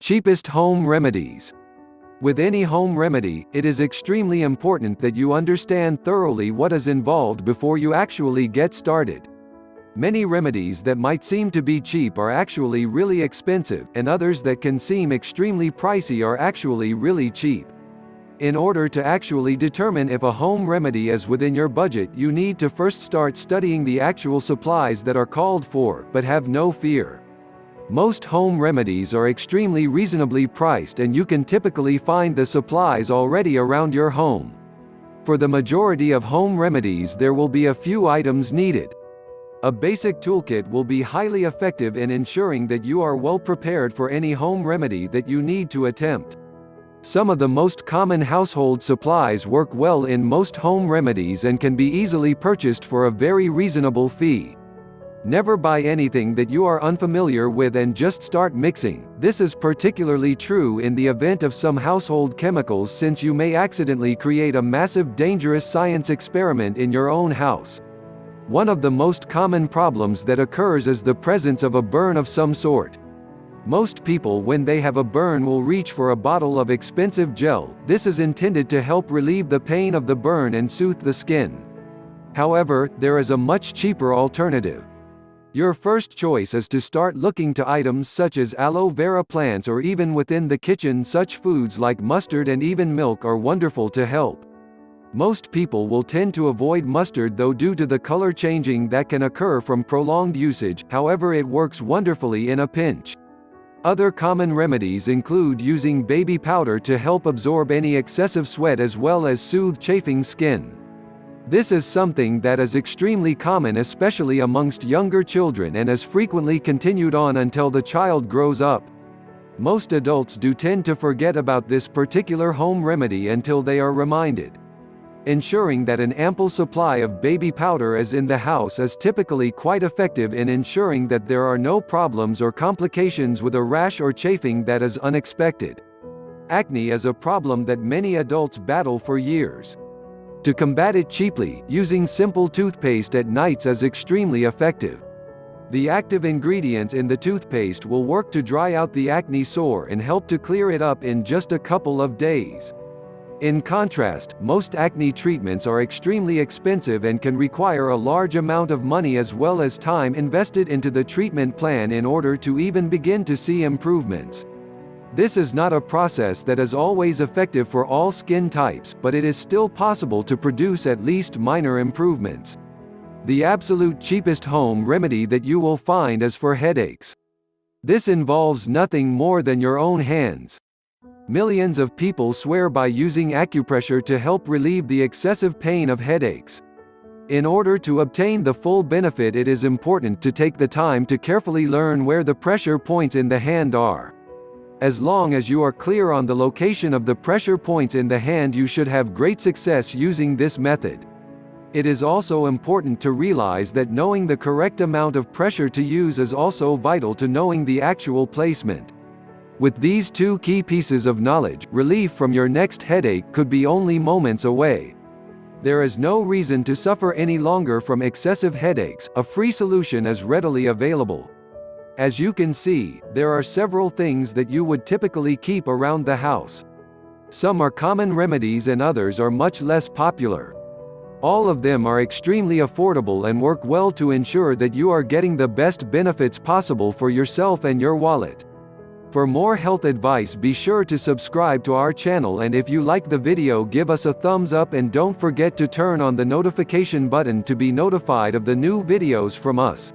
Cheapest home remedies. With any home remedy, it is extremely important that you understand thoroughly what is involved before you actually get started. Many remedies that might seem to be cheap are actually really expensive, and others that can seem extremely pricey are actually really cheap. In order to actually determine if a home remedy is within your budget, you need to first start studying the actual supplies that are called for, but have no fear. Most home remedies are extremely reasonably priced, and you can typically find the supplies already around your home. For the majority of home remedies, there will be a few items needed. A basic toolkit will be highly effective in ensuring that you are well prepared for any home remedy that you need to attempt. Some of the most common household supplies work well in most home remedies and can be easily purchased for a very reasonable fee. Never buy anything that you are unfamiliar with and just start mixing. This is particularly true in the event of some household chemicals, since you may accidentally create a massive dangerous science experiment in your own house. One of the most common problems that occurs is the presence of a burn of some sort. Most people, when they have a burn, will reach for a bottle of expensive gel. This is intended to help relieve the pain of the burn and soothe the skin. However, there is a much cheaper alternative. Your first choice is to start looking to items such as aloe vera plants, or even within the kitchen such foods like mustard and even milk are wonderful to help. Most people will tend to avoid mustard though, due to the color changing that can occur from prolonged usage. However, it works wonderfully in a pinch. Other common remedies include using baby powder to help absorb any excessive sweat as well as soothe chafing skin. This is something that is extremely common, especially amongst younger children, and is frequently continued on until the child grows up. Most adults do tend to forget about this particular home remedy until they are reminded. Ensuring that an ample supply of baby powder is in the house is typically quite effective in ensuring that there are no problems or complications with a rash or chafing that is unexpected. Acne is a problem that many adults battle for years. To combat it cheaply, using simple toothpaste at nights is extremely effective. The active ingredients in the toothpaste will work to dry out the acne sore and help to clear it up in just a couple of days. In contrast, most acne treatments are extremely expensive and can require a large amount of money as well as time invested into the treatment plan in order to even begin to see improvements. This is not a process that is always effective for all skin types, but it is still possible to produce at least minor improvements. The absolute cheapest home remedy that you will find is for headaches. This involves nothing more than your own hands. Millions of people swear by using acupressure to help relieve the excessive pain of headaches. In order to obtain the full benefit, it is important to take the time to carefully learn where the pressure points in the hand are. As long as you are clear on the location of the pressure points in the hand, you should have great success using this method. It is also important to realize that knowing the correct amount of pressure to use is also vital to knowing the actual placement. With these two key pieces of knowledge, relief from your next headache could be only moments away. There is no reason to suffer any longer from excessive headaches. A free solution is readily available. As you can see, there are several things that you would typically keep around the house. Some are common remedies and others are much less popular. All of them are extremely affordable and work well to ensure that you are getting the best benefits possible for yourself and your wallet. For more health advice, be sure to subscribe to our channel, and if you like the video, give us a thumbs up and don't forget to turn on the notification button to be notified of the new videos from us.